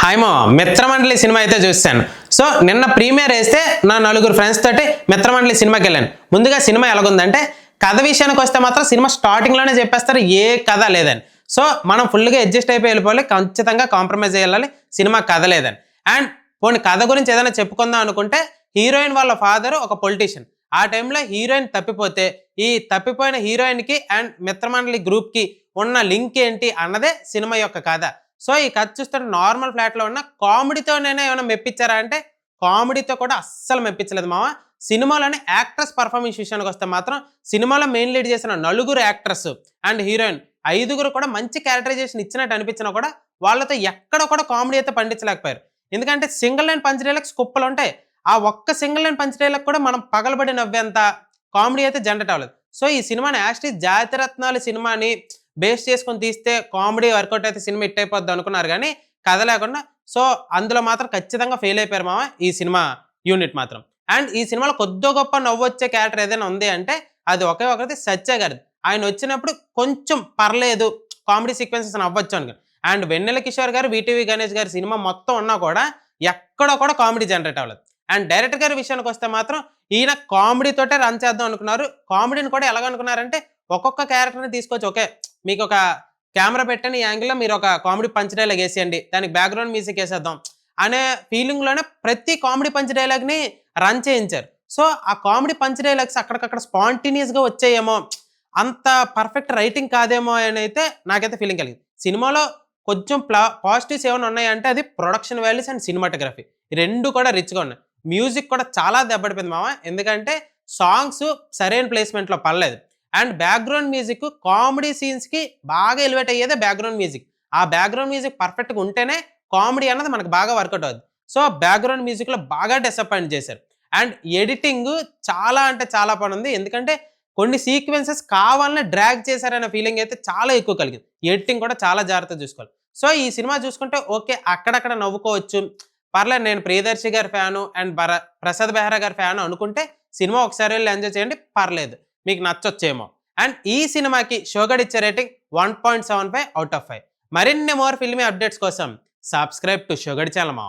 Hi మా మిత్రమండలి cinema అయితే చూస్తాను. సో నిన్న ప్రీమియర్ వేస్తే నా నలుగురు ఫ్రెండ్స్ తోటి మిత్రమండలి సినిమాకి వెళ్ళాను. ముందుగా సినిమా ఎలాగుందంటే కథ విషయానికి వస్తే మాత్రం సినిమా స్టార్టింగ్లోనే చెప్పేస్తారు ఏ కథ లేదని. సో మనం ఫుల్గా అడ్జస్ట్ అయిపోయి వెళ్ళిపోవాలి, ఖచ్చితంగా కాంప్రమైజ్ అయ్యాలి, సినిమా కథ లేదని. అండ్ పోనీ కథ గురించి ఏదైనా చెప్పుకుందాం అనుకుంటే హీరోయిన్ వాళ్ళ ఫాదర్ ఒక పొలిటీషియన్. ఆ టైంలో హీరోయిన్ తప్పిపోతే ఈ తప్పిపోయిన హీరోయిన్కి అండ్ మిత్రమండలి గ్రూప్కి ఉన్న లింక్ ఏంటి అన్నదే సినిమా యొక్క కథ. సో ఈ కథ చూస్తుంటే నార్మల్ ఫ్లాట్లో ఉన్న కామెడీతోనైనా ఏమైనా మెప్పించారా అంటే కామెడీతో కూడా అస్సలు మెప్పించలేదు మామ. సినిమాలోని యాక్ట్రెస్ పర్ఫార్మెన్స్ విషయానికి వస్తే మాత్రం సినిమాలో మెయిన్ లీడ్ చేసిన నలుగురు యాక్టర్స్ అండ్ హీరోయిన్ ఐదుగురు కూడా మంచి క్యారెక్టరైజేషన్ ఇచ్చినట్టు అనిపించినా కూడా వాళ్ళతో ఎక్కడ కూడా కామెడీ అయితే పండించలేకపోయారు. ఎందుకంటే సింగిల్ లైన్ పంచ్ డైలాగ్స్ కుప్పలు ఉంటాయి, ఆ ఒక్క సింగిల్ లైన్ పంచ్ డైలాగ్ కూడా మనం పగలబడి నవ్వేంత కామెడీ అయితే జనరేట్ అవ్వలేదు. సో ఈ సినిమాని యాక్చువల్లీ జాతిరత్నాలు సినిమాని బేస్ చేసుకొని తీస్తే కామెడీ వర్కౌట్ అయితే సినిమా హిట్ అయిపోద్ది అనుకున్నారు కానీ కథ లేకుండా. సో అందులో మాత్రం ఖచ్చితంగా ఫెయిల్ అయిపోయారు మామ ఈ సినిమా యూనిట్ మాత్రం. అండ్ ఈ సినిమాలో కొద్ది గొప్ప నవ్వు వచ్చే క్యారెక్టర్ ఏదైనా ఉంది అంటే అది ఒకే ఒకటి సత్య గారిది. ఆయన వచ్చినప్పుడు కొంచెం పర్లేదు, కామెడీ సీక్వెన్సెస్ నవ్వచ్చు అనుకో. అండ్ వెన్నెల కిషోర్ గారు, వీటీవీ గణేష్ గారి సినిమా మొత్తం ఉన్నా కూడా ఎక్కడో కూడా కామెడీ జనరేట్ అవ్వలేదు. అండ్ డైరెక్టర్ గారి విషయానికి వస్తే మాత్రం ఈయన కామెడీతోటే రన్ చేద్దాం అనుకున్నారు. కామెడీని కూడా ఎలాగనుకున్నారంటే ఒక్కొక్క క్యారెక్టర్ని తీసుకొచ్చి ఓకే మీకు ఒక కెమెరా పెట్టని ఈ యాంగిల్లో మీరు ఒక కామెడీ పంచ్ డైలాగ్ వేసేయండి, దానికి బ్యాక్గ్రౌండ్ మ్యూజిక్ వేసేద్దాం అనే ఫీలింగ్లోనే ప్రతి కామెడీ పంచ్ డైలాగ్ని రన్ చేయించారు. సో ఆ కామెడీ పంచ్ డైలాగ్స్ అక్కడికక్కడ స్పాంటేనియస్గా వచ్చాయేమో, అంత పర్ఫెక్ట్ రైటింగ్ కాదేమో అని అయితే నాకైతే ఫీలింగ్ కలిగింది. సినిమాలో కొంచెం పాజిటివ్స్ ఏమైనా ఉన్నాయంటే అది ప్రొడక్షన్ వాల్యూస్ అండ్ సినిమాటోగ్రఫీ, రెండు కూడా రిచ్గా ఉన్నాయి. మ్యూజిక్ కూడా చాలా దెబ్బడిపోయింది మామ, ఎందుకంటే సాంగ్స్ సరైన ప్లేస్మెంట్లో పడలేదు. అండ్ బ్యాక్గ్రౌండ్ మ్యూజిక్ కామెడీ సీన్స్కి బాగా ఎలివేట్ అయ్యేదే బ్యాక్గ్రౌండ్ మ్యూజిక్. ఆ బ్యాక్గ్రౌండ్ మ్యూజిక్ పర్ఫెక్ట్గా ఉంటేనే కామెడీ అన్నది మనకు బాగా వర్కౌట్ అవుతుంది. సో బ్యాక్గ్రౌండ్ మ్యూజిక్లో బాగా డిసప్పాయింట్ చేశారు. అండ్ ఎడిటింగ్ చాలా అంటే చాలా పని ఉంది, ఎందుకంటే కొన్ని సీక్వెన్సెస్ కావాలనే డ్రాగ్ చేశారనే ఫీలింగ్ అయితే చాలా ఎక్కువ కలిగింది. ఎడిటింగ్ కూడా చాలా జాగ్రత్తగా చూసుకోవాలి. సో ఈ సినిమా చూసుకుంటే ఓకే అక్కడక్కడ నవ్వుకోవచ్చు, పర్లేదు, నేను ప్రియదర్శి గారి ఫ్యాను అండ్ ప్రసాద్ బెహ్రా గారి ఫ్యాను అనుకుంటే సినిమా ఒకసారి వెళ్ళి ఎంజాయ్ చేయండి, పర్లేదు, మీకు నచ్చొచ్చేమో. అండ్ ఈ సినిమాకి షోగడ్ ఇచ్చే రేటింగ్ 1.75 out of 5. మరిన్ని మోర్ ఫిల్మీ అప్డేట్స్ కోసం సబ్స్క్రైబ్ టు షోగడ్ ఛానల్ మా.